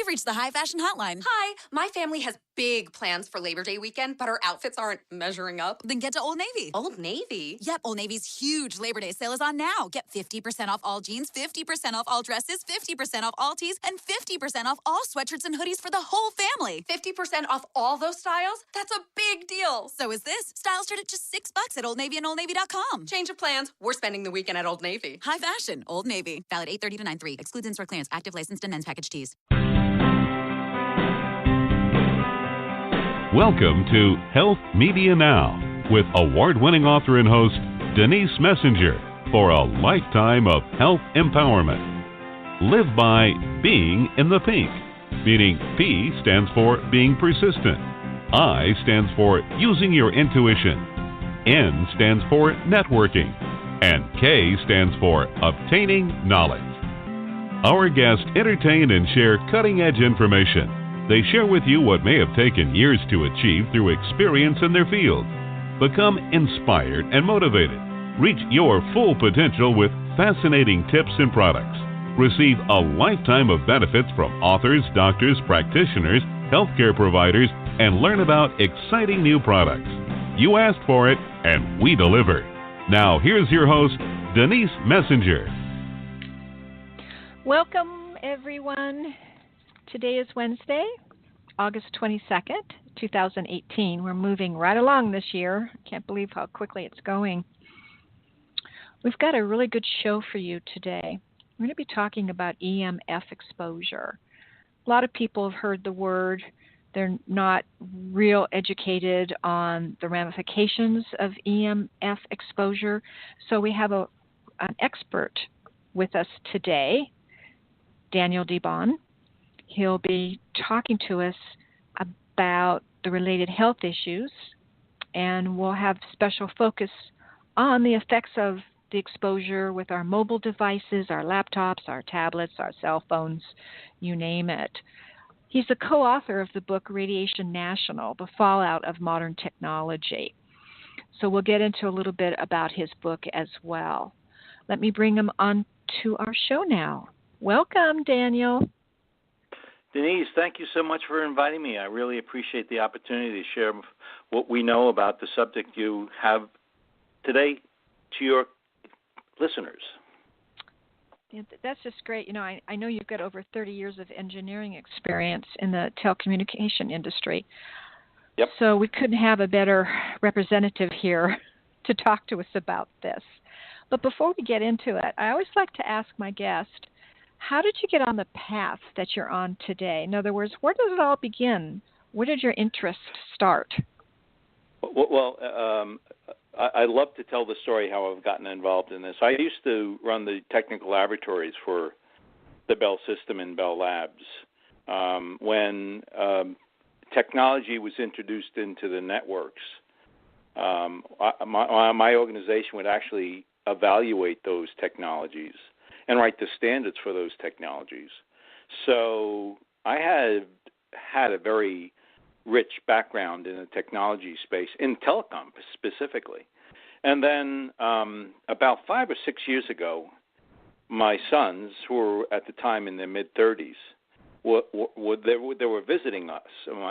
You've reached the High Fashion Hotline. Hi, my family has big plans for Labor Day weekend, but our outfits aren't measuring up. Then get to Old Navy. Old Navy? Yep, Old Navy's huge Labor Day sale is on now. Get 50% off all jeans, 50% off all dresses, 50% off all tees, and 50% off all sweatshirts and hoodies for the whole family. 50% off all those styles? That's a big deal. So is this. Styles start at just $6 at Old Navy and OldNavy.com. Change of plans. We're spending the weekend at Old Navy. High fashion, Old Navy. Valid 8/30 to 9/3. Excludes in-store clearance. Active licensed and men's package tees. Welcome to Health Media Now with award-winning author and host Denise Messenger for a lifetime of health empowerment. Live by being in the pink, meaning P stands for being persistent, I stands for using your intuition, N stands for networking, and K stands for obtaining knowledge. Our guests entertain and share cutting-edge information. They share with you what may have taken years to achieve through experience in their field. Become inspired and motivated. Reach your full potential with fascinating tips and products. Receive a lifetime of benefits from authors, doctors, practitioners, healthcare providers, and learn about exciting new products. You asked for it, and we deliver. Now, here's your host, Denise Messenger. Welcome, everyone. Today is Wednesday, August 22nd, 2018. We're moving right along this year. I can't believe how quickly it's going. We've got a really good show for you today. We're going to be talking about EMF exposure. A lot of people have heard the word. They're not real educated on the ramifications of EMF exposure. So we have an expert with us today, Daniel DeBaun. He'll be talking to us about the related health issues, and we'll have special focus on the effects of the exposure with our mobile devices, our laptops, our tablets, our cell phones, you name it. He's the co-author of the book Radiation National, The Fallout of Modern Technology. So we'll get into a little bit about his book as well. Let me bring him on to our show now. Welcome, Daniel. Denise, thank you so much for inviting me. I really appreciate the opportunity to share what we know about the subject you have today to your listeners. Yeah, that's just great. You know, I know you've got over 30 years of engineering experience in the telecommunication industry. Yep. So we couldn't have a better representative here to talk to us about this. But before we get into it, I always like to ask my guest, how did you get on the path that you're on today? In other words, where does it all begin? Where did your interest start? Well, I love to tell the story how I've gotten involved in this. I used to run the technical laboratories for the Bell system and Bell Labs. When technology was introduced into the networks, my organization would actually evaluate those technologies and write the standards for those technologies. So I had a very rich background in the technology space, in telecom specifically. And then about 5 or 6 years ago, my sons, who were at the time in their mid-30s, they were visiting us,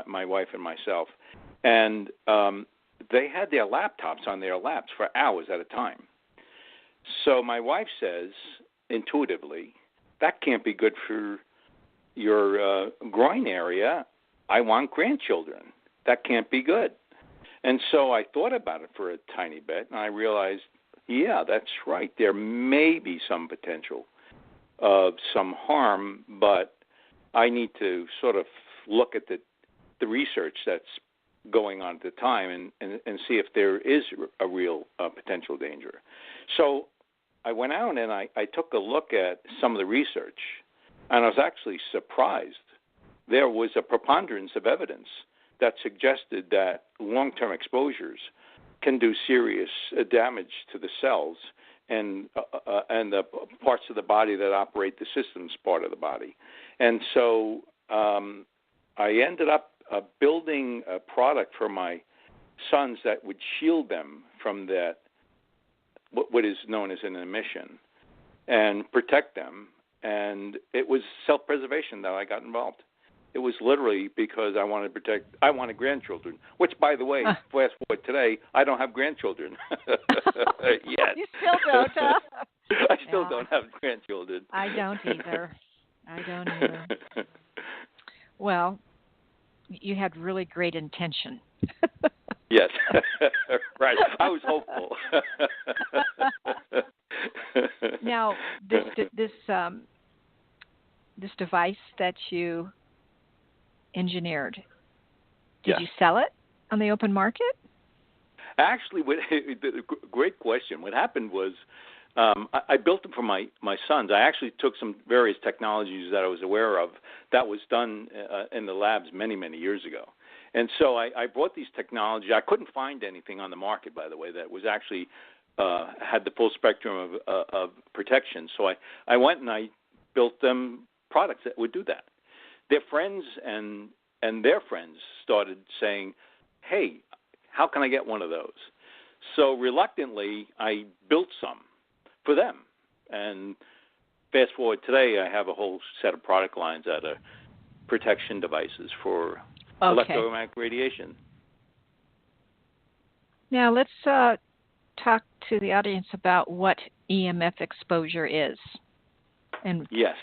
my wife and myself, and they had their laptops on their laps for hours at a time. So my wife says, intuitively, that can't be good for your groin area. I want grandchildren. That can't be good. And so I thought about it for a tiny bit, and I realized, yeah, that's right. There may be some potential of some harm, but I need to sort of look at the research that's going on at the time and see if there is a real potential danger. So I went out and I took a look at some of the research, and I was actually surprised. There was a preponderance of evidence that suggested that long-term exposures can do serious damage to the cells and the parts of the body that operate the systems part of the body. And so I ended up building a product for my sons that would shield them from that, what is known as an emission, and protect them. And it was self-preservation that I got involved. It was literally because I wanted grandchildren, which, by the way, fast forward today, I don't have grandchildren yet. You still don't, huh? I still don't have grandchildren. I don't either. Well, you had really great intention. Yes, right. I was hopeful. Now, this device that you engineered, did you sell it on the open market? Actually, great question. What happened was I built them for my sons. I actually took some various technologies that I was aware of that was done in the labs many, many years ago. And so I brought these technologies. I couldn't find anything on the market, by the way, that was actually had the full spectrum of protection. So I went and I built them products that would do that. Their friends and their friends started saying, hey, how can I get one of those? So reluctantly, I built some for them. And fast forward today, I have a whole set of product lines that are protection devices for electromagnetic radiation. Now let's talk to the audience about what EMF exposure is. And yes.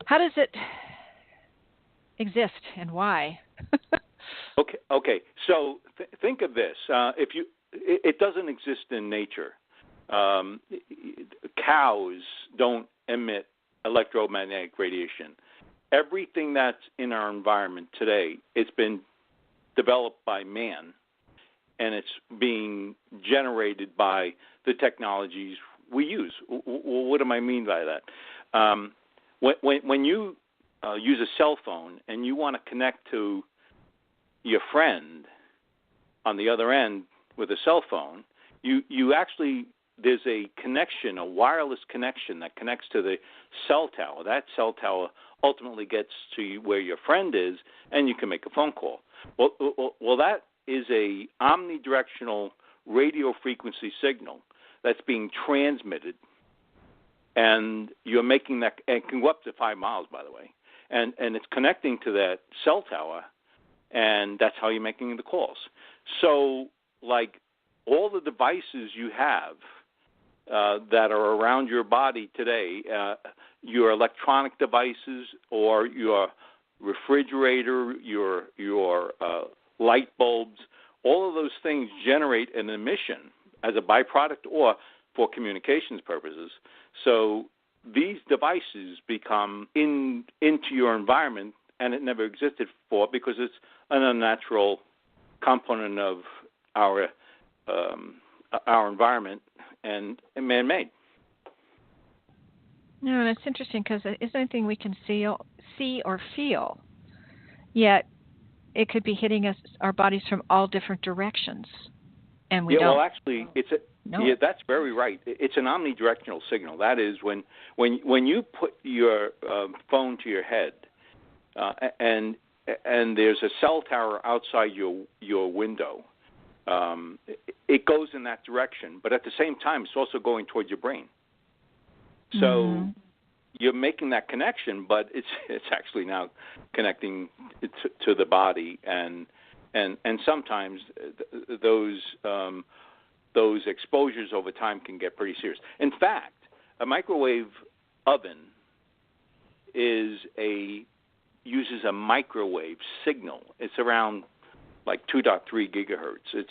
How does it exist and why? Okay. So think of this: it doesn't exist in nature. Cows don't emit electromagnetic radiation. Everything that's in our environment today, it's been developed by man, and it's being generated by the technologies we use. What do I mean by that? When you use a cell phone and you want to connect to your friend on the other end with a cell phone, you actually, there's a connection, a wireless connection that connects to the cell tower. That cell tower ultimately gets to where your friend is, and you can make a phone call. Well, that is a omnidirectional radio frequency signal that's being transmitted, and you're making that, and it can go up to 5 miles, by the way, and it's connecting to that cell tower, and that's how you're making the calls. So, like all the devices you have that are around your body today, your electronic devices or your refrigerator, your light bulbs, all of those things generate an emission as a byproduct or for communications purposes. So these devices become into your environment, and it never existed before because it's an unnatural component of our environment and man-made. No, and it's interesting because it isn't anything we can see or feel, yet it could be hitting us, our bodies, from all different directions, and we don't. Well, actually, yeah, that's very right. It's an omnidirectional signal. That is when you put your phone to your head, and there's a cell tower outside your window. It goes in that direction, but at the same time, it's also going towards your brain. So you're making that connection, but it's actually now connecting to the body, and sometimes those exposures over time can get pretty serious. In fact, a microwave oven uses a microwave signal. It's around like 2.3 gigahertz.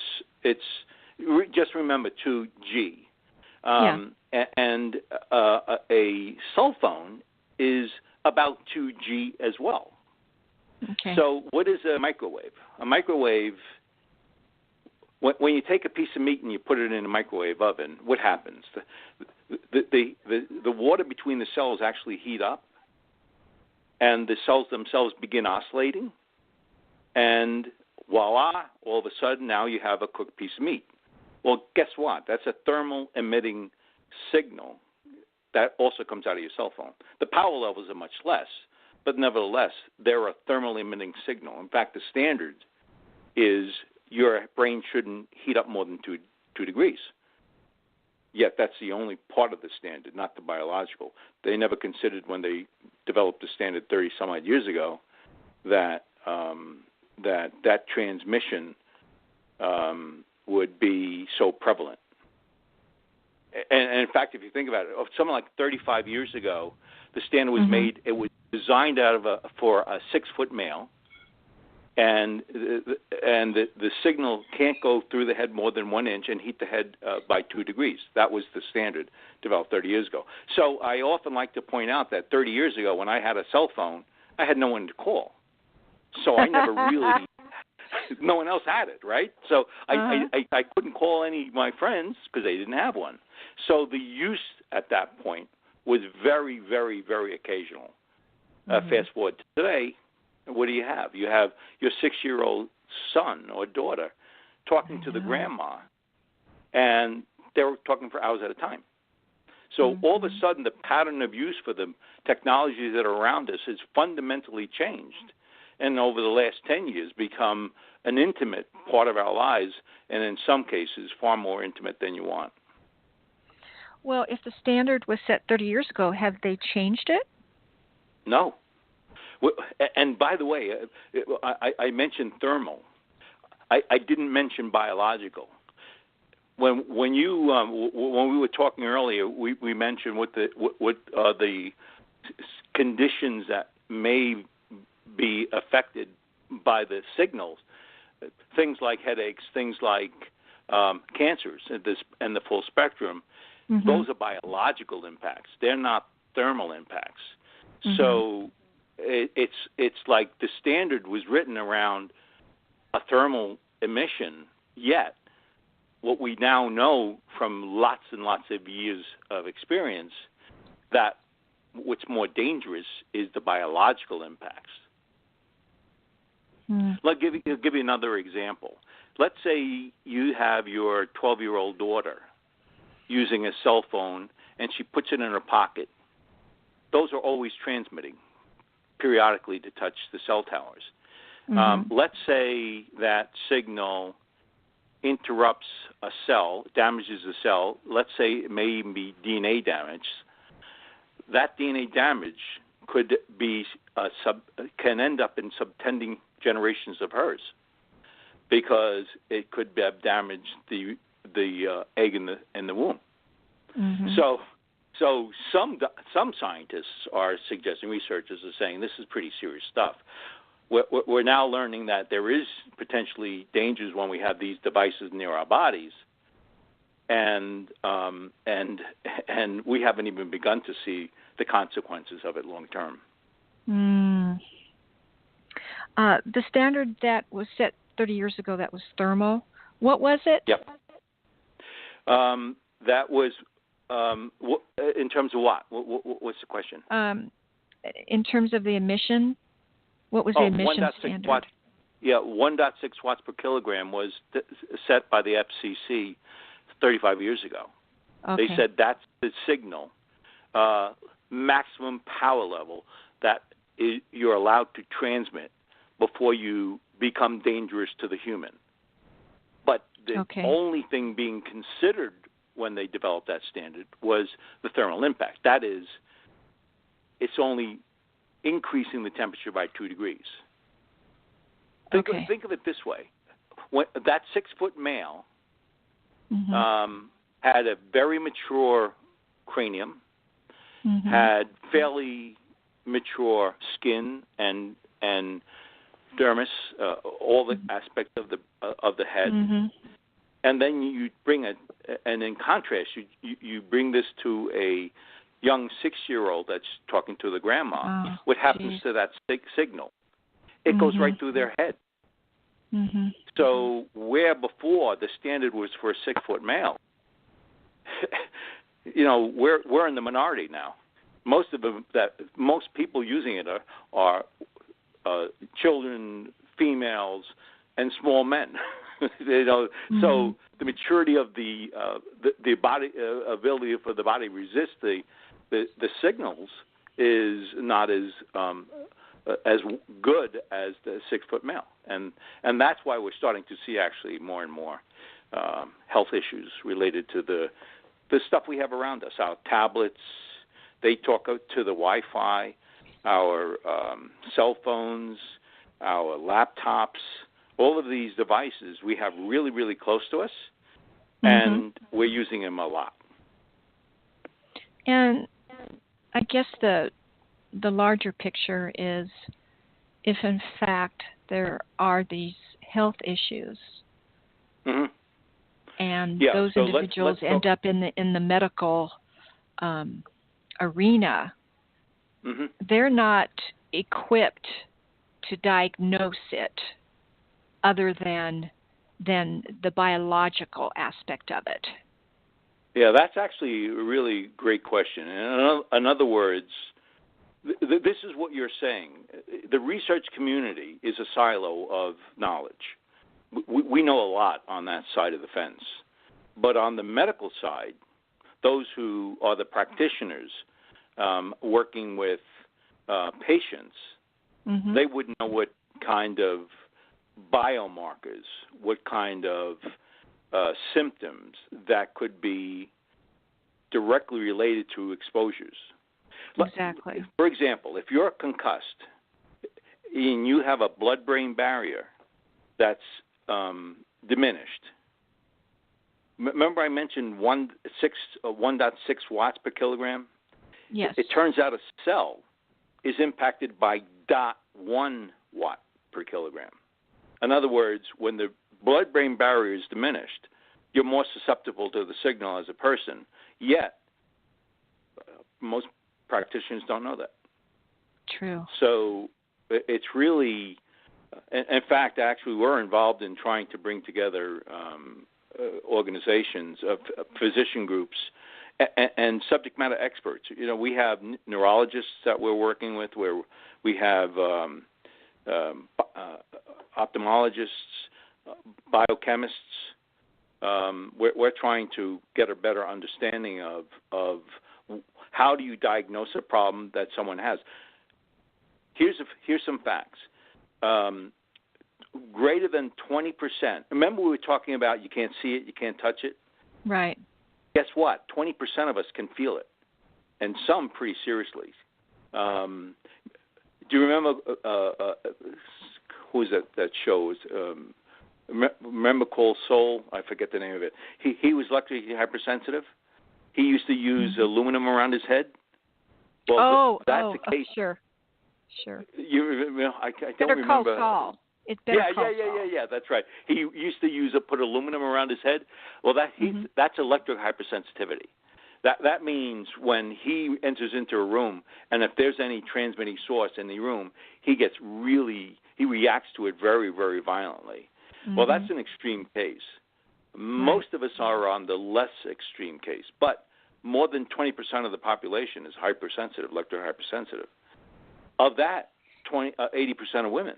It's just remember 2G. And a cell phone is about 2G as well. Okay. So what is a microwave? A microwave, when you take a piece of meat and you put it in a microwave oven, what happens? The water between the cells actually heat up, and the cells themselves begin oscillating, and voila, all of a sudden now you have a cooked piece of meat. Well, guess what? That's a thermal emitting signal that also comes out of your cell phone. The power levels are much less, but nevertheless, they're a thermal emitting signal. In fact, the standard is your brain shouldn't heat up more than 2 degrees. Yet that's the only part of the standard, not the biological. They never considered when they developed the standard 30-some-odd years ago that that transmission would be so prevalent. And in fact, if you think about it, something like 35 years ago, the standard was made. It was designed for a 6-foot male, and the signal can't go through the head more than 1 inch and heat the head by 2 degrees. That was the standard developed 30 years ago. So I often like to point out that 30 years ago, when I had a cell phone, I had no one to call. So I never really, no one else had it, right? So I couldn't call any of my friends because they didn't have one. So the use at that point was very, very, very occasional. Fast forward to today, what do you have? You have your 6-year-old son or daughter talking to the grandma, and they're talking for hours at a time. So all of a sudden, the pattern of use for the technologies that are around us has fundamentally changed, and over the last 10 years become an intimate part of our lives, and in some cases far more intimate than you want. Well, if the standard was set 30 years ago, have they changed it? No. And by the way, I mentioned thermal. I didn't mention biological. When we were talking earlier, we mentioned what the conditions that may be affected by the signals. Things like headaches, things like cancers, and the full spectrum. Those are biological impacts. They're not thermal impacts. So it's like the standard was written around a thermal emission, yet what we now know from lots and lots of years of experience, that what's more dangerous is the biological impacts. I'll give you another example. Let's say you have your 12-year-old daughter using a cell phone, and she puts it in her pocket. Those are always transmitting periodically to touch the cell towers. Let's say that signal interrupts a cell, damages a cell. Let's say it may even be DNA damage. That DNA damage could be can end up in subtending generations of hers, because it could have damaged the egg in the womb. So some scientists are suggesting, researchers are saying, this is pretty serious stuff. We're now learning that there is potentially dangers when we have these devices near our bodies, and we haven't even begun to see the consequences of it long term. The standard that was set 30 years ago, that was thermal. What was it? Yep. That was in terms of what? What's the question? In terms of the emission, what was the emission standard? 1.6 watts per kilogram was set by the FCC 35 years ago. Okay. They said that's the signal, maximum power level that you're allowed to transmit before you become dangerous to the human. But the only thing being considered when they developed that standard was the thermal impact. That is, it's only increasing the temperature by 2 degrees. Think of it this way. That 6-foot male had a very mature cranium, had fairly mature skin and dermis, all the aspects of the head. And then you bring and in contrast, you bring this to a young 6-year-old that's talking to the grandma. What happens to that signal? It goes right through their head. So where before the standard was for a 6-foot male, we're in the minority now. Most people using it are children, females, and small men. So the maturity of the body ability for the body to resist the signals is not as good as the 6-foot male, and that's why we're starting to see actually more and more health issues related to the stuff we have around us. Our tablets, they talk to the Wi-Fi, our cell phones, our laptops, all of these devices we have really, really close to us, and we're using them a lot. And I guess the larger picture is if in fact there are these health issues, and those individuals end up in the medical arena, they're not equipped to diagnose it other than the biological aspect of it. Yeah, that's actually a really great question. In other words, this is what you're saying. The research community is a silo of knowledge. We know a lot on that side of the fence. But on the medical side, those who are the practitioners working with patients, they wouldn't know what kind of biomarkers, what kind of symptoms that could be directly related to exposures. Exactly. For example, if you're concussed and you have a blood-brain barrier that's diminished, remember I mentioned 1.6 watts per kilogram? Yes. It turns out a cell is impacted by 0.1 watt per kilogram. In other words, when the blood-brain barrier is diminished, you're more susceptible to the signal as a person. Yet, most practitioners don't know that. True. So it's really, in fact, actually we're involved in trying to bring together organizations of physician groups and subject matter experts. You know, we have neurologists that we're working with, where we have ophthalmologists, biochemists. We're trying to get a better understanding of how do you diagnose a problem that someone has. Here's some facts. Greater than 20%. Remember we were talking about you can't see it, you can't touch it? Right. Guess what? 20% of us can feel it, and some pretty seriously. Do you remember who was that show? Remember Cole Soul? I forget the name of it. He was electrically hypersensitive. He used to use aluminum around his head. Well, that's the case. Sure. You know, I don't Better remember. Call Saul. It's better call Saul. Yeah. That's right. He used to put aluminum around his head. Well, that's electric hypersensitivity. That means when he enters into a room, and if there's any transmitting source in the room, he reacts to it very, very violently. Well, that's an extreme case. Most of us are on the less extreme case, but more than 20% of the population is hypersensitive, electrohypersensitive. Of that, 80% are women.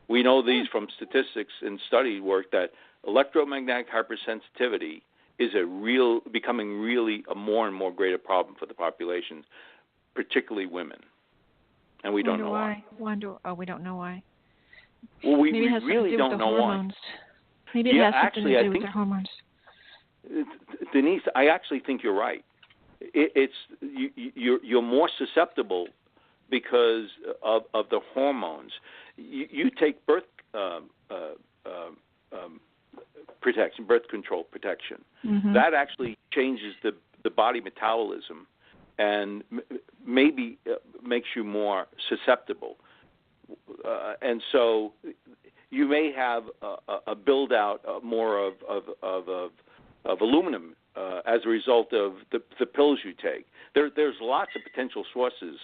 We know these from statistics and study work that electromagnetic hypersensitivity is becoming really a more and more greater problem for the population, particularly women. And we don't know why. We don't know why. Well, we Maybe it has really something to do don't with the know hormones. why. Maybe it has something to do with the hormones. Denise, I actually think you're right. You're more susceptible because of the hormones. You take birth protection, birth control protection. That actually changes the body metabolism and maybe makes you more susceptible. And so you may have a build out more of aluminum as a result of the pills you take. There's lots of potential sources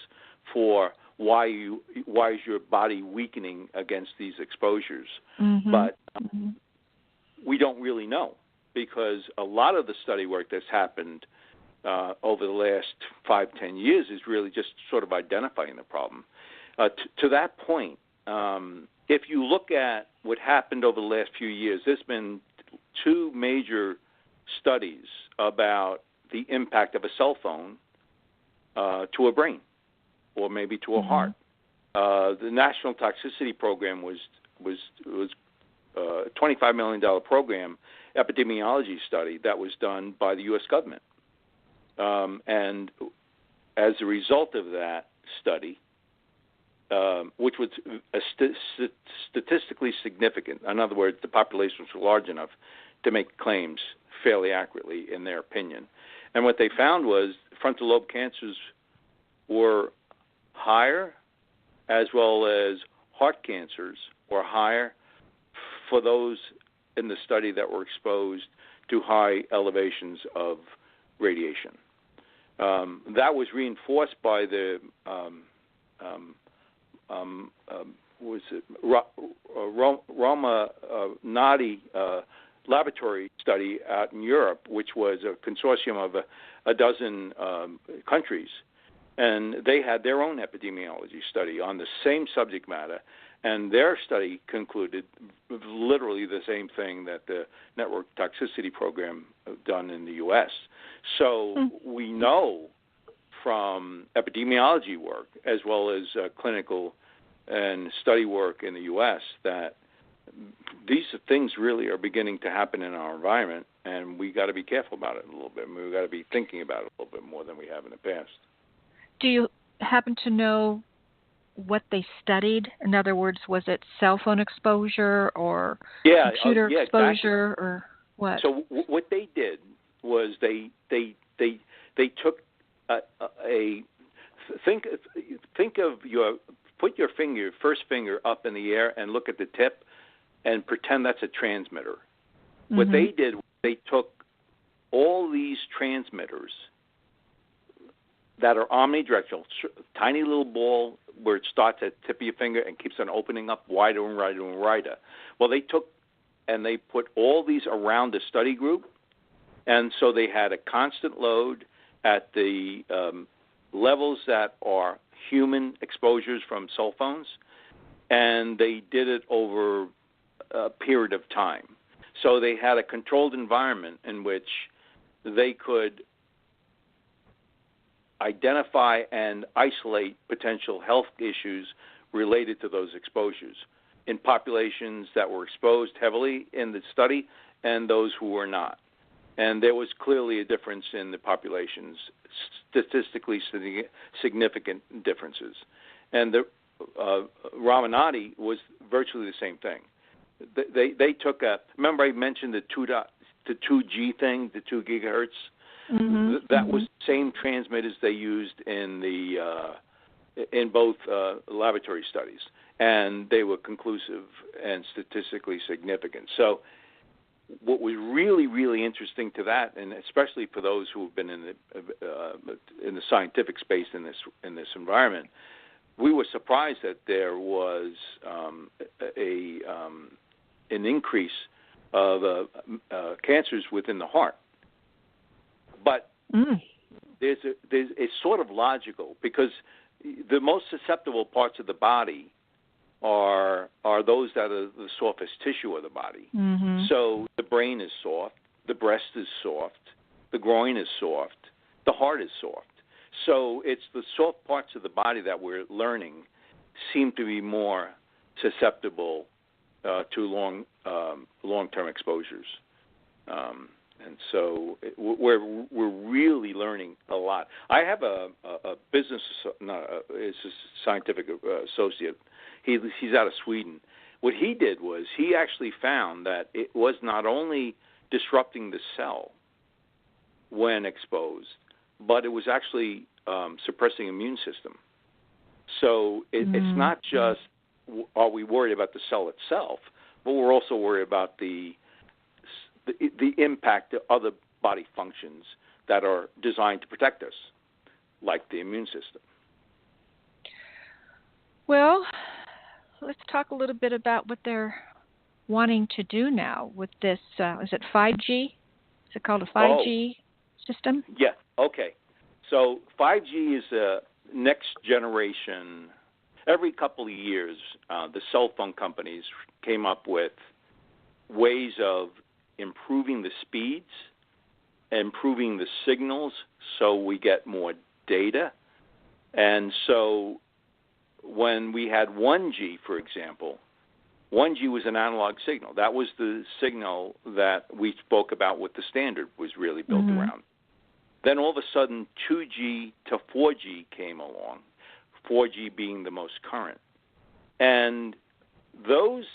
for why is your body weakening against these exposures, but we don't really know, because a lot of the study work that's happened over the last 5-10 years is really just sort of identifying the problem. To that point, if you look at what happened over the last few years, there's been 2 major studies about the impact of a cell phone to a brain or maybe to a heart. The National Toxicity Program was a $25 million program, epidemiology study that was done by the U.S. government. And as a result of that study, which was statistically significant. In other words, the population was large enough to make claims fairly accurately, in their opinion. And what they found was frontal lobe cancers were higher, as well as heart cancers were higher for those in the study that were exposed to high elevations of radiation. That was reinforced by the Ramanati laboratory study out in Europe, which was a consortium of a dozen countries, and they had their own epidemiology study on the same subject matter, and their study concluded literally the same thing that the network toxicity program done in the U.S. So we know from epidemiology work as well as clinical and study work in the U.S. that these things really are beginning to happen in our environment, and we got to be careful about it a little bit. We've got to be thinking about it a little bit more than we have in the past. Do you happen to know what they studied? In other words, was it cell phone exposure or computer exposure, exactly. Or what? So what they did was they took think of put your first finger up in the air and look at the tip and pretend that's a transmitter. Mm-hmm. What they did, they took all these transmitters that are omnidirectional, tiny little ball where it starts at the tip of your finger and keeps on opening up wider and wider and wider. Well, they took and they put all these around the study group, and so they had a constant load at the levels that are human exposures from cell phones, and they did it over a period of time. So they had a controlled environment in which they could identify and isolate potential health issues related to those exposures in populations that were exposed heavily in the study and those who were not. And there was clearly a difference in the populations, statistically significant differences. And the Ramanati was virtually the same thing. They took remember I mentioned the 2G thing, the 2 gigahertz? Mm-hmm. That was the same transmitters they used in both laboratory studies, and they were conclusive and statistically significant. So what was really, really interesting to that, and especially for those who have been in the scientific space in this environment, we were surprised that there was an increase of cancers within the heart. But it's sort of logical, because the most susceptible parts of the body are those that are the softest tissue of the body. Mm-hmm. So the brain is soft, the breast is soft, the groin is soft, the heart is soft. So it's the soft parts of the body that we're learning seem to be more susceptible to long-term exposures. And so we're really learning a lot. I have a business, it's a scientific associate. He's out of Sweden. What he did was he actually found that it was not only disrupting the cell when exposed, but it was actually suppressing immune system. So it's not just are we worried about the cell itself, but we're also worried about the impact of other body functions that are designed to protect us, like the immune system. Well, let's talk a little bit about what they're wanting to do now with this. Is it 5G? Is it called a 5G system? Yeah, okay. So 5G is a next generation. Every couple of years, the cell phone companies came up with ways of improving the speeds, improving the signals so we get more data. And so when we had 1G, for example, 1G was an analog signal. That was the signal that we spoke about what the standard was really built around. Then all of a sudden 2G to 4G came along. 4G being the most current. And those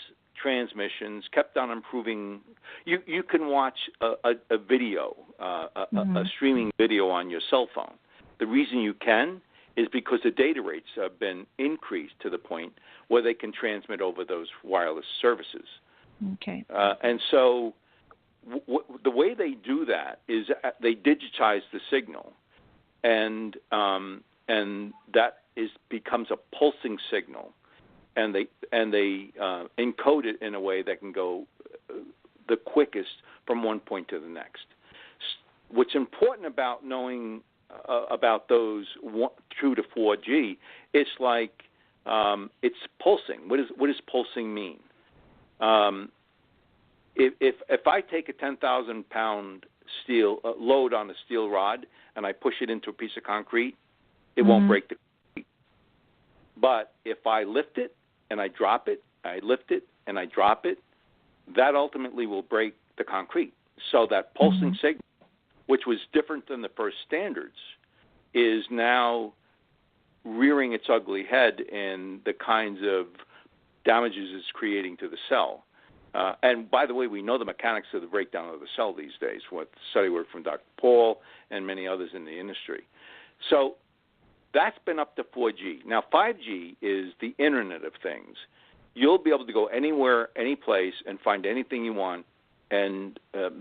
transmissions kept on improving. You can watch a video, a streaming video on your cell phone. The reason you can is because the data rates have been increased to the point where they can transmit over those wireless services. Okay. And so the way they do that is they digitize the signal, and that becomes a pulsing signal, and they encode it in a way that can go the quickest from one point to the next. What's important about knowing about those 2 to 4G, it's like it's pulsing. What does pulsing mean? If I take a 10,000-pound steel load on a steel rod and I push it into a piece of concrete, it won't break the concrete. But if I lift it and I drop it, I lift it and I drop it, that ultimately will break the concrete. So that pulsing signal, which was different than the first standards, is now rearing its ugly head in the kinds of damages it's creating to the cell. And by the way, we know the mechanics of the breakdown of the cell these days with study work from Dr. Paul and many others in the industry. So that's been up to 4G. Now, 5G is the Internet of Things. You'll be able to go anywhere, any place, and find anything you want, and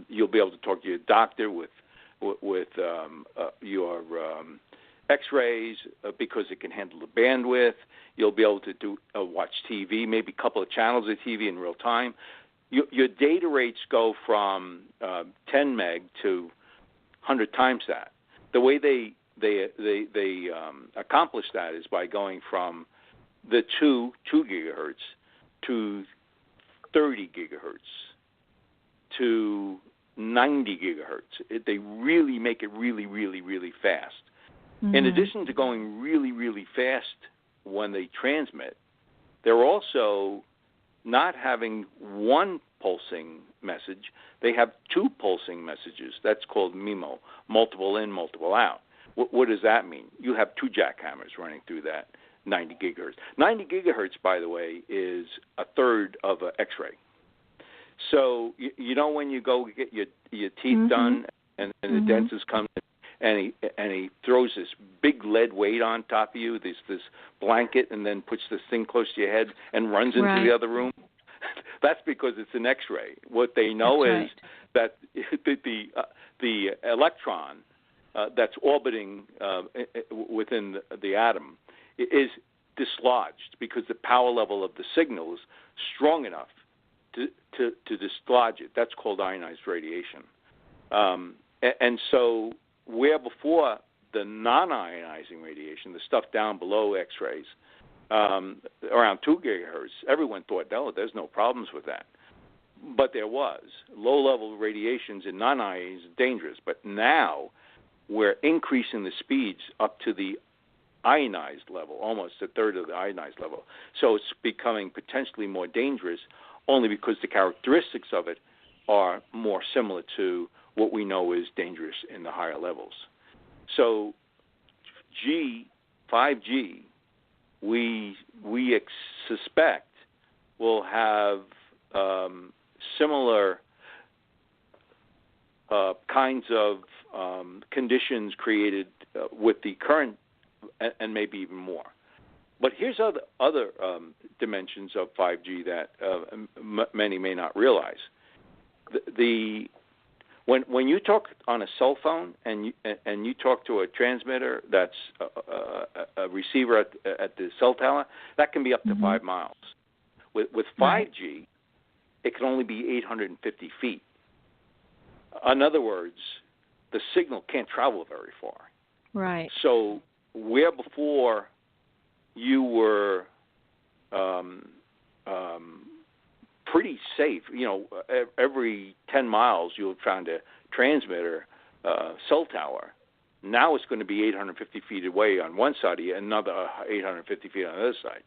you'll be able to talk to your doctor with your X-rays because it can handle the bandwidth. You'll be able to watch TV, maybe a couple of channels of TV in real time. Your data rates go from 10 meg to 100 times that. The way they accomplish that is by going from the 2 gigahertz to 30 gigahertz to 90 gigahertz. They really make it really, really, really fast. In addition to going really, really fast when they transmit, they're also not having one pulsing message. They have 2 pulsing messages. That's called MIMO, multiple in, multiple out. What does that mean? You have 2 jackhammers running through that 90 gigahertz. 90 gigahertz, by the way, is a third of an X-ray. So you know when you go get your teeth done and the dentist comes in and he throws this big lead weight on top of you, this blanket, and then puts this thing close to your head and runs into the other room? That's because it's an X-ray. What they know is that the electron that's orbiting within the atom is dislodged because the power level of the signal is strong enough to dislodge it. That's called ionized radiation. And so where before the non-ionizing radiation, the stuff down below X-rays, around 2 gigahertz, everyone thought, no, there's no problems with that. But there was. Low-level radiations in non-ionizing is dangerous. But now we're increasing the speeds up to the ionized level, almost a third of the ionized level. So it's becoming potentially more dangerous only because the characteristics of it are more similar to what we know is dangerous in the higher levels. So 5G, we suspect will have similar kinds of conditions created with the current, and maybe even more. But here's other dimensions of 5G that many may not realize. When you talk on a cell phone and you talk to a transmitter that's a receiver at the cell tower, that can be up to 5 miles. With 5G, it can only be 850 feet. In other words, the signal can't travel very far. Right. So where before you were pretty safe, every 10 miles you'll find a transmitter cell tower. Now it's going to be 850 feet away on one side of you, another 850 feet on the other side.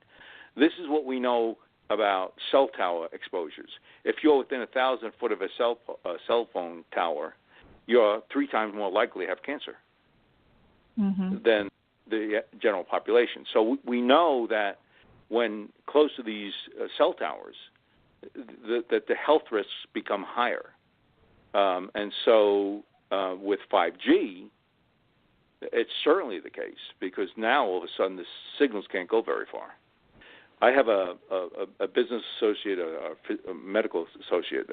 This is what we know about cell tower exposures. If you're within 1,000 foot of a cell phone tower, you're 3 times more likely to have cancer than the general population. So we know that when close to these cell towers, that the health risks become higher. And so with 5G, it's certainly the case, because now all of a sudden the signals can't go very far. I have a business associate, a medical associate,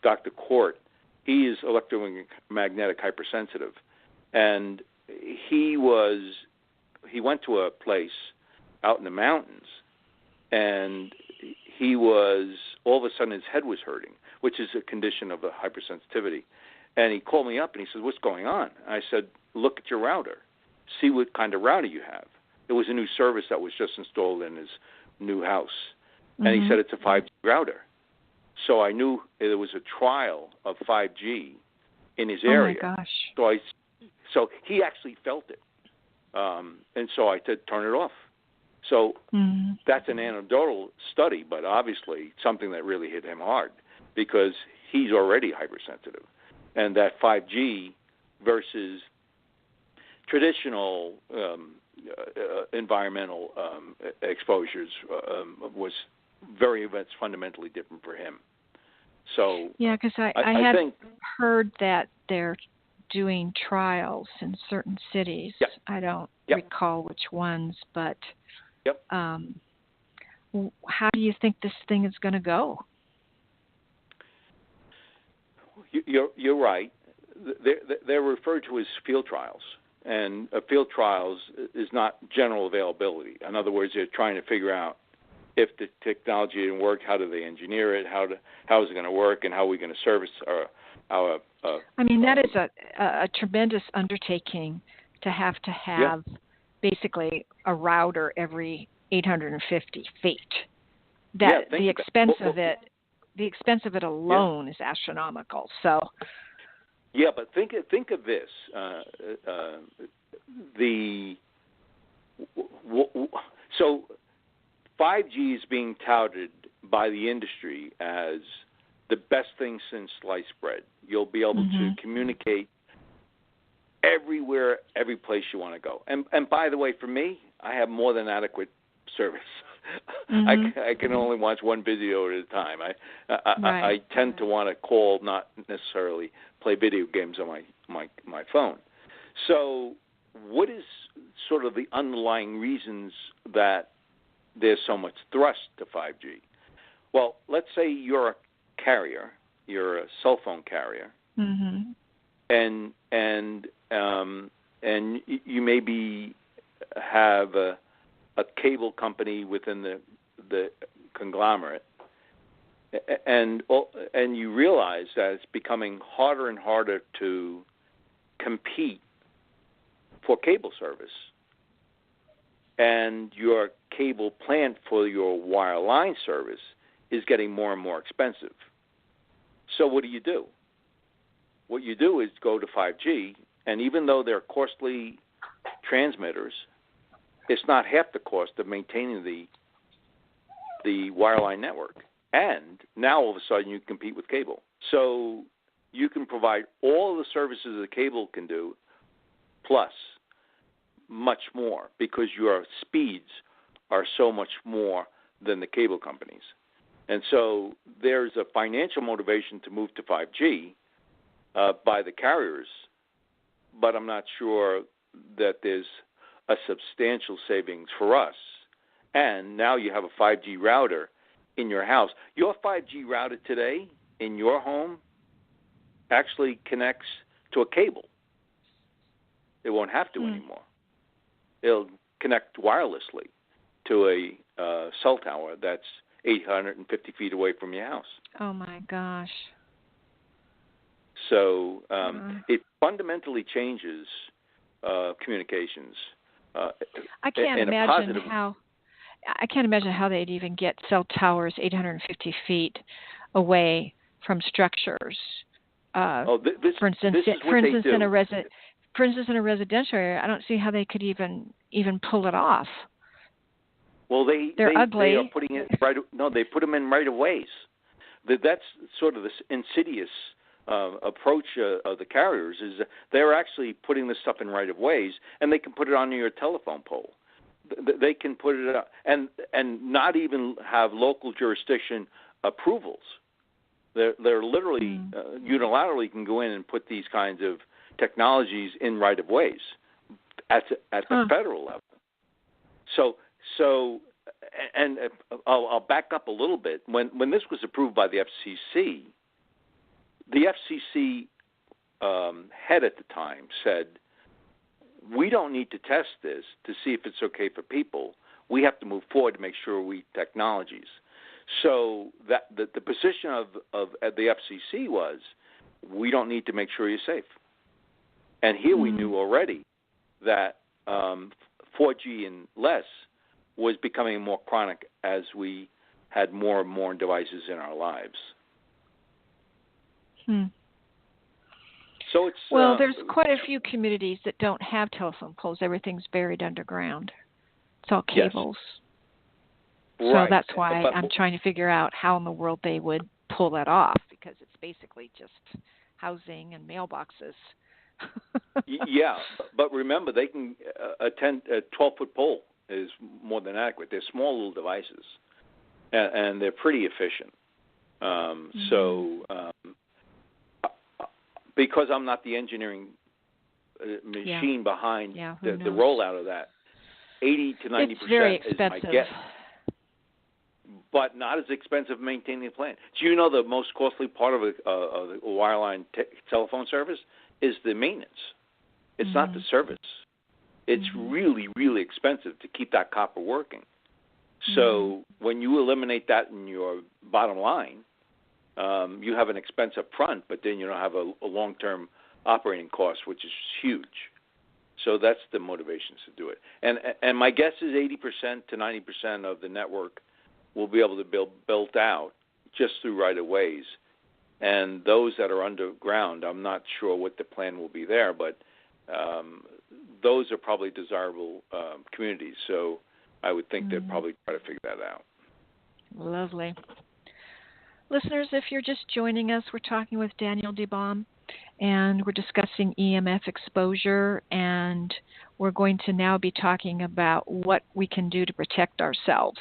Dr. Court. He is electromagnetic hypersensitive, and he went to a place out in the mountains, and he was, all of a sudden his head was hurting, which is a condition of a hypersensitivity. And he called me up and he said, "What's going on?" I said, "Look at your router. See what kind of router you have." It was a new service that was just installed in his new house. Mm-hmm. And he said it's a 5G router. So I knew there was a trial of 5G in his area. Oh, my gosh. So he actually felt it. And so I said, turn it off. So that's an anecdotal study, but obviously something that really hit him hard, because he's already hypersensitive. And that 5G versus traditional environmental exposures was fundamentally different for him. So yeah, because I had heard that they're doing trials in certain cities. Yep. I don't Yep. recall which ones, but yep. How do you think this thing is going to go? You're right. They're referred to as field trials, and field trials is not general availability. In other words, they're trying to figure out if the technology didn't work, how do they engineer it, how is it going to work, and how are we going to service our I mean, that is a tremendous undertaking to have basically a router every 850 feet. That the expense of it. The expense of it alone is astronomical. So, yeah, but think of this: so 5G is being touted by the industry as the best thing since sliced bread. You'll be able to communicate everywhere, every place you want to go. And by the way, for me, I have more than adequate service. I can only watch one video at a time. I tend to want to call, not necessarily play video games on my phone. So what is sort of the underlying reasons that there's so much thrust to 5G? Well, let's say you're a carrier, you're a cell phone carrier, and you maybe have a cable company within the conglomerate, and you realize that it's becoming harder and harder to compete for cable service, and your cable plant for your wireline service is getting more and more expensive. So what do? What you do is go to 5G, and even though they're costly transmitters, it's not half the cost of maintaining the wireline network. And now all of a sudden you compete with cable. So you can provide all the services the cable can do, plus much more, because your speeds are so much more than the cable companies. And so there's a financial motivation to move to 5G by the carriers, but I'm not sure that there's a substantial savings for us. And now you have a 5G router in your house. Your 5G router today in your home actually connects to a cable. It won't have to anymore. It'll connect wirelessly to a cell tower that's 850 feet away from your house. Oh, my gosh. So it fundamentally changes communications. I can't imagine how they'd even get cell towers 850 feet away from structures. For instance, in a residential area, I don't see how they could even pull it off. Well, they're ugly. They are putting it right. No, they put them in right of ways. That's sort of this insidious approach of the carriers is that they're actually putting this stuff in right-of-ways, and they can put it on your telephone pole. They can put it up and not even have local jurisdiction approvals. They're literally unilaterally can go in and put these kinds of technologies in right-of-ways at the federal level. So, and I'll back up a little bit. When this was approved by the FCC, the FCC head at the time said, we don't need to test this to see if it's okay for people. We have to move forward to make sure we technologies. So that the position of the FCC was, we don't need to make sure you're safe. And here we knew already that 4G and less was becoming more chronic as we had more and more devices in our lives. So it's there's quite a few communities that don't have telephone poles. Everything's buried underground. It's all cables. Yes. So that's why I'm trying to figure out how in the world they would pull that off, because it's basically just housing and mailboxes. Yeah, but remember, they can a 12-foot pole is more than adequate. They're small little devices, and they're pretty efficient. So because I'm not the engineering machine behind the rollout of that, 80 to 90% is my guess. But not as expensive maintaining the plan. Do you know the most costly part of a wireline telephone service is the maintenance? It's not the service. It's really, really expensive to keep that copper working. So when you eliminate that in your bottom line, you have an expense up front, but then you don't have a long-term operating cost, which is huge. So that's the motivations to do it. And my guess is 80% to 90% of the network will be able to built out just through right-of-ways. And those that are underground, I'm not sure what the plan will be there, but those are probably desirable communities. So I would think they'd probably try to figure that out. Lovely. Listeners, if you're just joining us, we're talking with Daniel DeBaun, and we're discussing EMF exposure, and we're going to now be talking about what we can do to protect ourselves.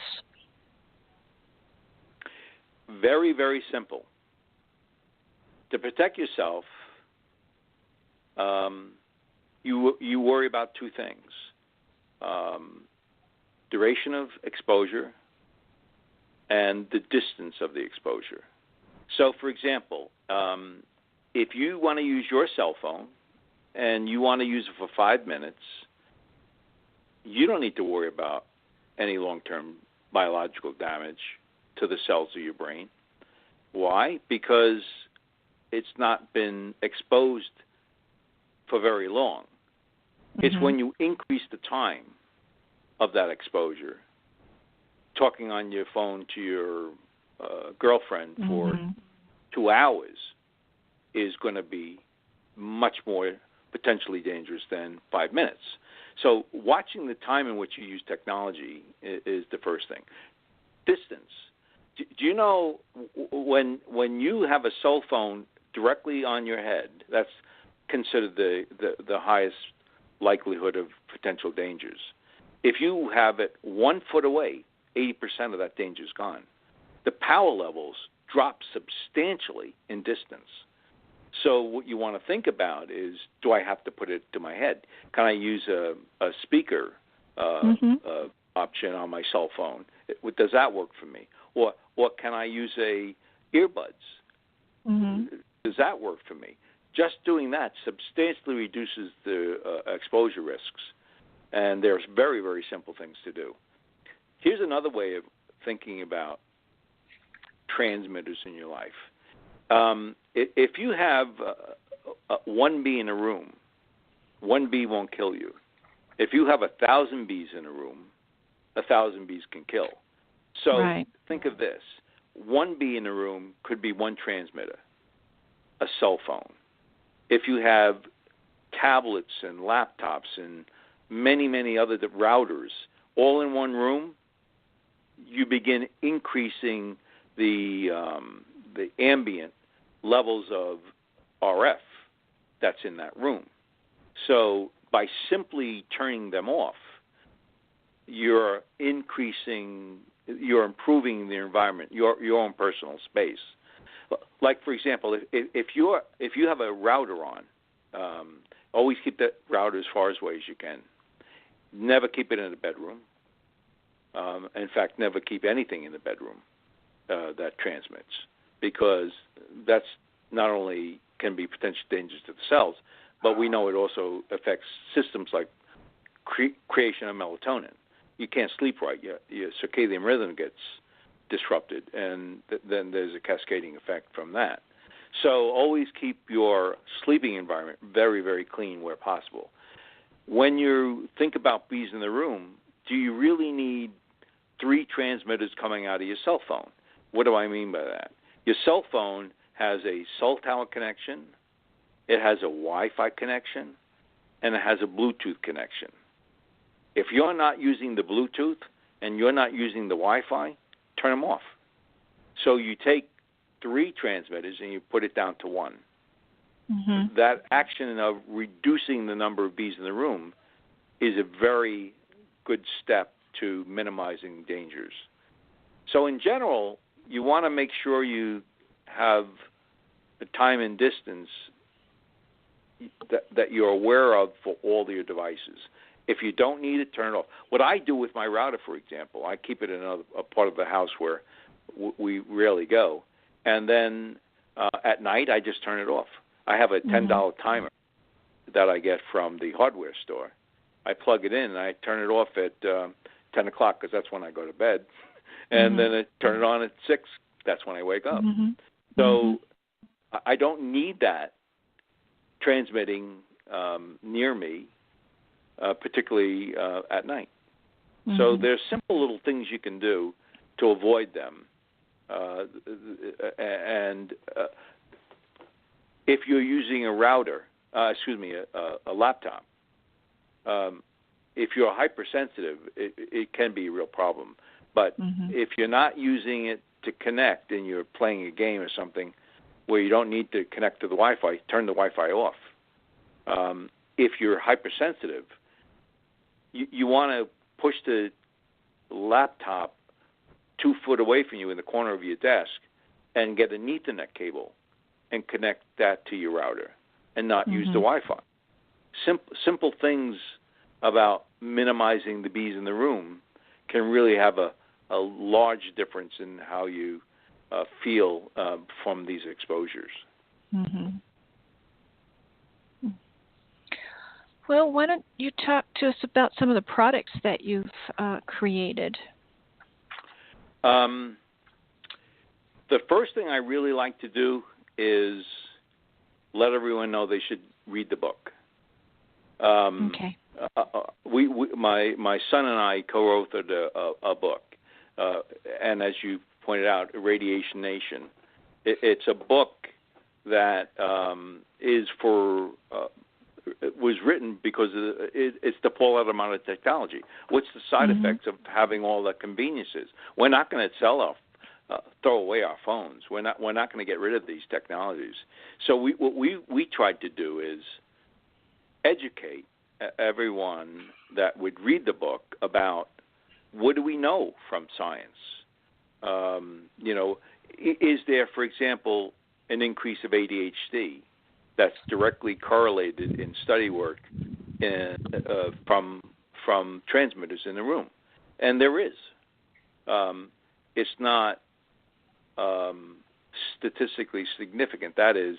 Very, very simple. To protect yourself, you worry about two things: duration of exposure and the distance of the exposure. So, for example, if you want to use your cell phone and you want to use it for 5 minutes, you don't need to worry about any long-term biological damage to the cells of your brain. Why? Because it's not been exposed for very long. It's when you increase the time of that exposure, talking on your phone to your girlfriend for 2 hours is going to be much more potentially dangerous than 5 minutes. So watching the time in which you use technology is the first thing. Distance. Do you know when you have a cell phone directly on your head, that's considered the highest likelihood of potential dangers. If you have it 1 foot away, 80% of that danger is gone. The power levels drop substantially in distance. So what you want to think about is, do I have to put it to my head? Can I use a speaker option on my cell phone? Does that work for me? Or can I use earbuds? Does that work for me? Just doing that substantially reduces the exposure risks. And there's very, very simple things to do. Here's another way of thinking about transmitters in your life. If you have one bee in a room, one bee won't kill you. If you have 1,000 bees in a room, 1,000 bees can kill. So think of this. One bee in a room could be one transmitter, a cell phone. If you have tablets and laptops and many, many other routers all in one room, you begin increasing the ambient levels of RF that's in that room. So by simply turning them off, you're improving the environment, your own personal space. Like, for example, if you have a router on, always keep that router as far away as you can. Never keep it in the bedroom. In fact, never keep anything in the bedroom that transmits, because that's not only can be potentially dangerous to the cells, but we know it also affects systems like creation of melatonin. You can't sleep right. Your circadian rhythm gets disrupted, and then there's a cascading effect from that. So always keep your sleeping environment very, very clean where possible. When you think about bees in the room, do you really need 3 transmitters coming out of your cell phone? What do I mean by that? Your cell phone has a cell tower connection, it has a Wi-Fi connection, and it has a Bluetooth connection. If you're not using the Bluetooth and you're not using the Wi-Fi, turn them off. So you take 3 transmitters and you put it down to 1. Mm-hmm. That action of reducing the number of bees in the room is a very good step to minimizing dangers. So in general, you want to make sure you have the time and distance that you're aware of for all your devices. If you don't need it, turn it off. What I do with my router, for example, I keep it in a part of the house where we rarely go. And then at night, I just turn it off. I have a $10 timer that I get from the hardware store. I plug it in, and I turn it off at 10 o'clock because that's when I go to bed. And then I turn it on at 6. That's when I wake up. So I don't need that transmitting near me, particularly at night. So there's simple little things you can do to avoid them. And if you're using a router, a laptop, if you're hypersensitive, it can be a real problem. But if you're not using it to connect and you're playing a game or something where you don't need to connect to the Wi-Fi, turn the Wi-Fi off. If you're hypersensitive, you want to push the laptop 2 foot away from you in the corner of your desk and get an Ethernet cable and connect that to your router and not use the Wi-Fi. Simple things about minimizing the bees in the room can really have a large difference in how you feel from these exposures. Well, why don't you talk to us about some of the products that you've created? The first thing I really like to do is let everyone know they should read the book. Okay. My son and I co-authored a book, and as you pointed out, Radiation Nation. It's a book that was written because it's the fallout amount of technology. What's the side effects of having all the conveniences? We're not going to throw away our phones. We're not going to get rid of these technologies. So what we tried to do is educate everyone that would read the book about what do we know from science. Is there, for example, an increase of ADHD that's directly correlated in study work from transmitters in the room? And there is. It's not statistically significant. That is,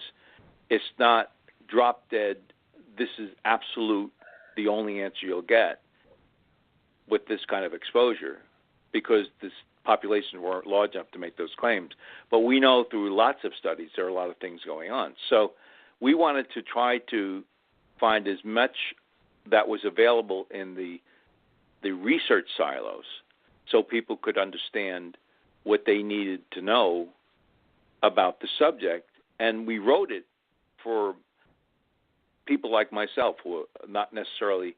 it's not drop dead. This is absolute, the only answer you'll get with this kind of exposure, because this population weren't large enough to make those claims. But we know through lots of studies there are a lot of things going on. So we wanted to try to find as much that was available in the research silos so people could understand what they needed to know about the subject. And we wrote it for people like myself who are not necessarily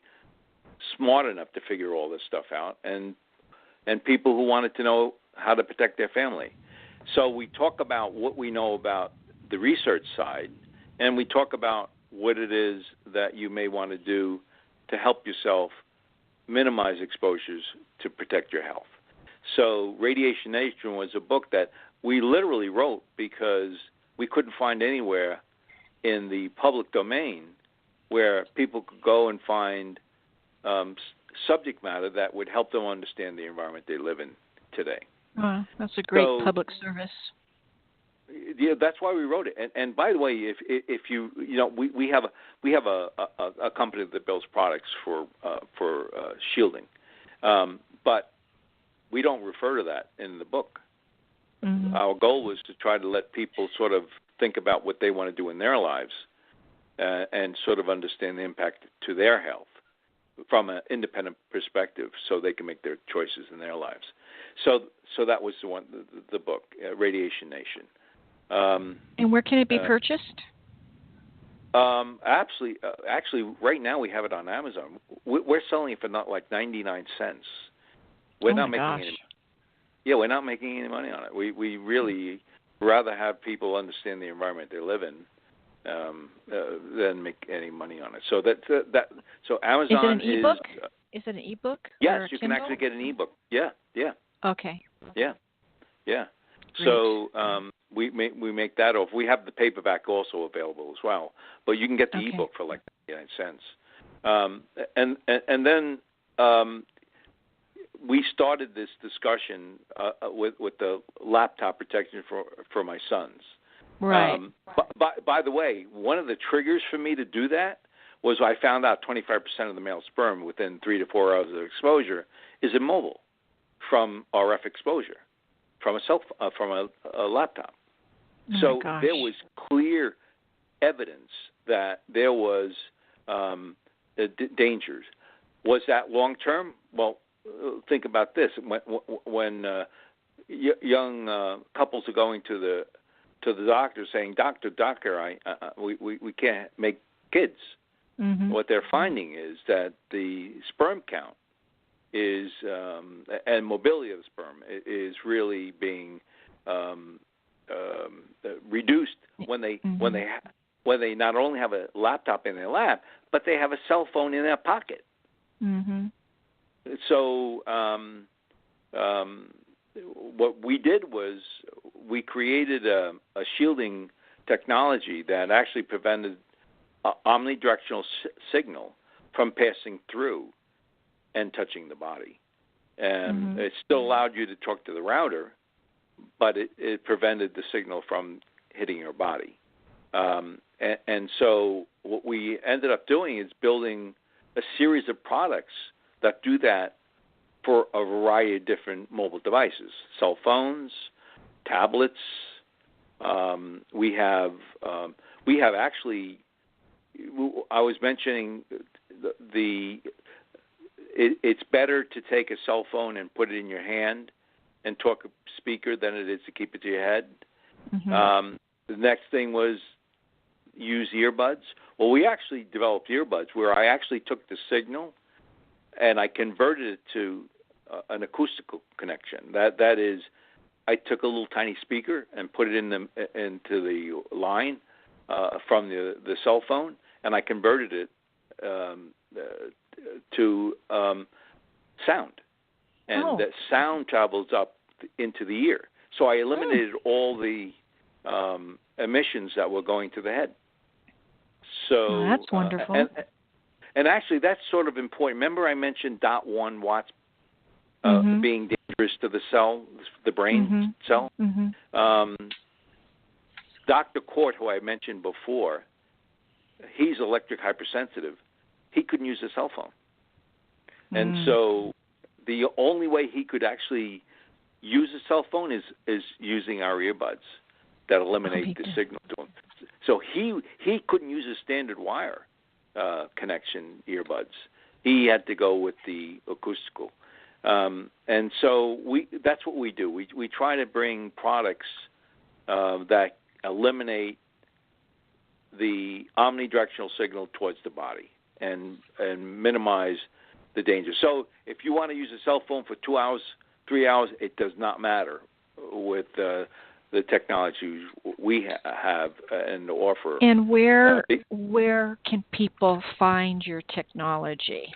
smart enough to figure all this stuff out, and people who wanted to know how to protect their family. So we talk about what we know about the research side, and we talk about what it is that you may want to do to help yourself minimize exposures to protect your health. So Radiation Nation was a book that we literally wrote because we couldn't find anywhere in the public domain where people could go and find subject matter that would help them understand the environment they live in today. Wow, that's a great public service. Yeah, that's why we wrote it. And by the way, if we have a company that builds products for shielding, but we don't refer to that in the book. Mm-hmm. Our goal was to try to let people sort of think about what they want to do in their lives and sort of understand the impact to their health from an independent perspective, so they can make their choices in their lives. So that was the book, Radiation Nation. And where can it be purchased? Actually, right now we have it on Amazon. We're selling it for not like 99 cents. We're not making any. Yeah, we're not making any money on it. We really rather have people understand the environment they live in than make any money on it. So so Amazon is it an ebook? Is it an ebook? Yes, you can actually get an ebook. Yeah. Okay. Yeah. Great. So we make that off. We have the paperback also available as well, but you can get the ebook for like 99 cents. And then we started this discussion with the laptop protection for my sons. Right. By the way, one of the triggers for me to do that was I found out 25% of the male sperm within 3 to 4 hours of exposure is immobile from RF exposure from a laptop. Oh so there was clear evidence that there was dangers. Was that long term? Well, think about this: when young couples are going to the doctor saying, "Doctor, we can't make kids." Mm-hmm. What they're finding is that the sperm count is and mobility of the sperm is really being reduced when they not only have a laptop in their lap, but they have a cell phone in their pocket. Mm-hmm. So what we did was we created a shielding technology that actually prevented omnidirectional signal from passing through and touching the body. And it still allowed you to talk to the router, but it prevented the signal from hitting your body. And so what we ended up doing is building a series of products that do that for a variety of different mobile devices, cell phones, tablets. We have actually, I was mentioning it's better to take a cell phone and put it in your hand and talk a speaker than it is to keep it to your head. Mm-hmm. The next thing was use earbuds. Well, we actually developed earbuds where I actually took the signal and I converted it to an acoustical connection. That is, I took a little tiny speaker and put it into the line from the cell phone, and I converted it to sound. And that sound travels up into the ear. So I eliminated all the emissions that were going to the head. So that's wonderful. And actually, that's sort of important. Remember I mentioned 0.1 watts being dangerous to the cell, the brain cell? Mm-hmm. Dr. Court, who I mentioned before, he's electric hypersensitive. He couldn't use a cell phone. And so the only way he could actually use a cell phone is using our earbuds that eliminate the signal to him. So he couldn't use a standard wire connection earbuds. He had to go with the acoustical. And so that's what we do. We try to bring products that eliminate the omnidirectional signal towards the body and minimize the danger. So if you want to use a cell phone for 2 hours, 3 hours, it does not matter with the technology we have an offer. And where can people find your technology?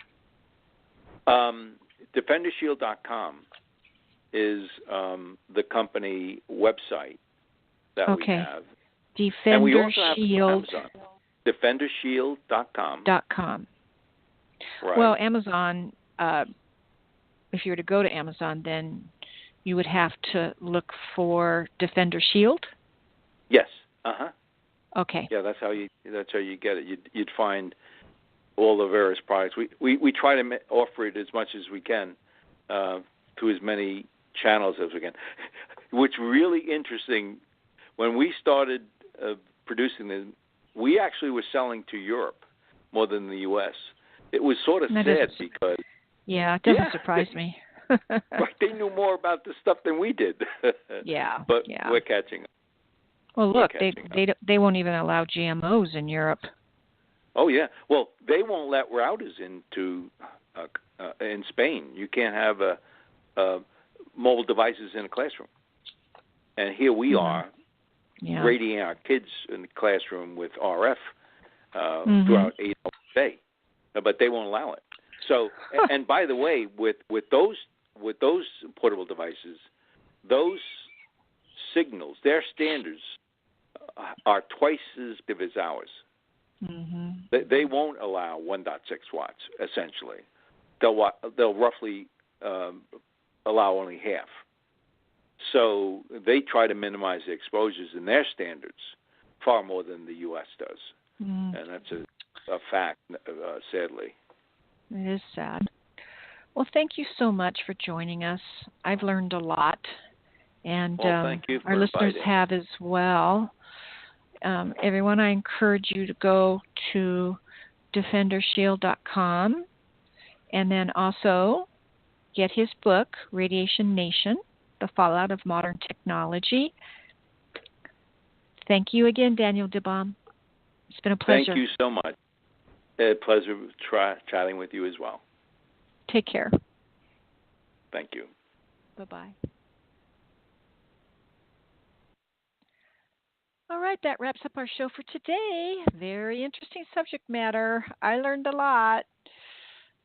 DefenderShield.com is the company website that we have. And we also have Amazon. DefenderShield.com. Right. Well, Amazon, if you were to go to Amazon, then you would have to look for DefenderShield? Yes. Uh-huh. Okay. Yeah, that's how you get it. You'd find all the various products. We try to offer it as much as we can through as many channels as we can. What's really interesting, when we started producing them, we actually were selling to Europe more than the U.S. It was sort of sad because... Yeah, it doesn't surprise me. Right, they knew more about this stuff than we did. Yeah. But we're catching up. Well, look, they won't even allow GMOs in Europe. Oh, yeah. Well, they won't let routers into in Spain. You can't have mobile devices in a classroom. And here we are radiating our kids in the classroom with RF throughout 8 hours a day. But they won't allow it. So, and by the way, with those portable devices, those signals, their standards are twice as big as ours. Mm-hmm. They won't allow 1.6 watts. Essentially, they'll roughly allow only half. So they try to minimize the exposures in their standards far more than the U.S. does, and that's a fact, sadly. It is sad. Well, thank you so much for joining us. I've learned a lot, and thank you for our listeners inviting. have as well. Everyone, I encourage you to go to DefenderShield.com and then also get his book, Radiation Nation, The Fallout of Modern Technology. Thank you again, Daniel DeBaun. It's been a pleasure. Thank you so much. A pleasure chatting with you as well. Take care. Thank you. Bye-bye. All right, that wraps up our show for today. Very interesting subject matter. I learned a lot.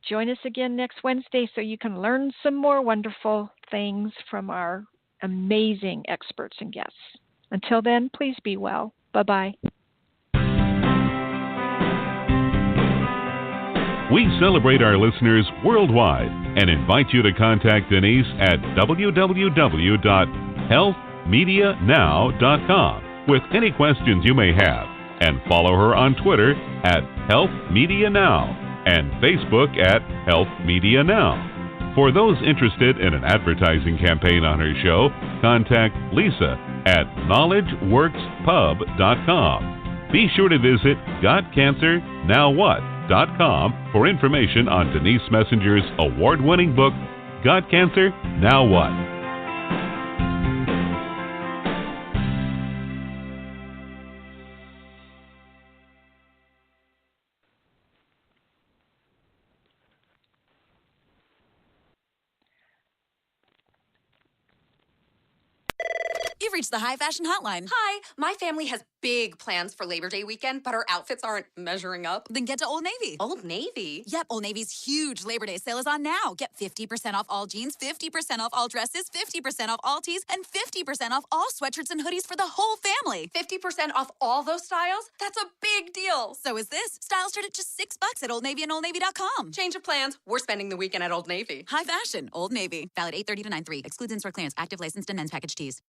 Join us again next Wednesday so you can learn some more wonderful things from our amazing experts and guests. Until then, please be well. Bye-bye. We celebrate our listeners worldwide and invite you to contact Denise at www.healthmedianow.com with any questions you may have, and follow her on Twitter at Health Media Now and Facebook at Health Media Now. For those interested in an advertising campaign on her show, contact Lisa at KnowledgeWorksPub.com. Be sure to visit GotCancerNowWhat.com for information on Denise Messenger's award-winning book, Got Cancer? Now What? You've reached the High Fashion Hotline. Hi, my family has big plans for Labor Day weekend, but our outfits aren't measuring up. Then get to Old Navy. Old Navy? Yep, Old Navy's huge Labor Day sale is on now. Get 50% off all jeans, 50% off all dresses, 50% off all tees, and 50% off all sweatshirts and hoodies for the whole family. 50% off all those styles? That's a big deal. So is this. Styles start at just $6 at Old Navy and OldNavy.com. Change of plans. We're spending the weekend at Old Navy. High fashion, Old Navy. Valid 8/30 to 9/3. Excludes in-store clearance. Active licensed and men's package tees.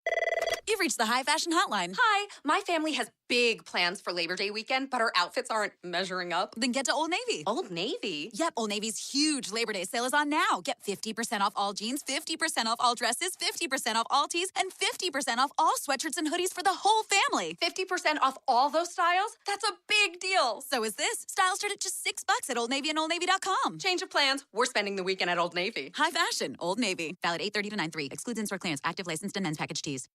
You've reached the High Fashion Hotline. Hi, my family has big plans for Labor Day weekend, but our outfits aren't measuring up. Then get to Old Navy. Old Navy? Yep, Old Navy's huge Labor Day sale is on now. Get 50% off all jeans, 50% off all dresses, 50% off all tees, and 50% off all sweatshirts and hoodies for the whole family. 50% off all those styles? That's a big deal. So is this. Styles start at just $6 at Old Navy and OldNavy.com. Change of plans. We're spending the weekend at Old Navy. High fashion, Old Navy. Valid 8/30 to 9/3. Excludes in-store clearance. Active licensed and men's package tees.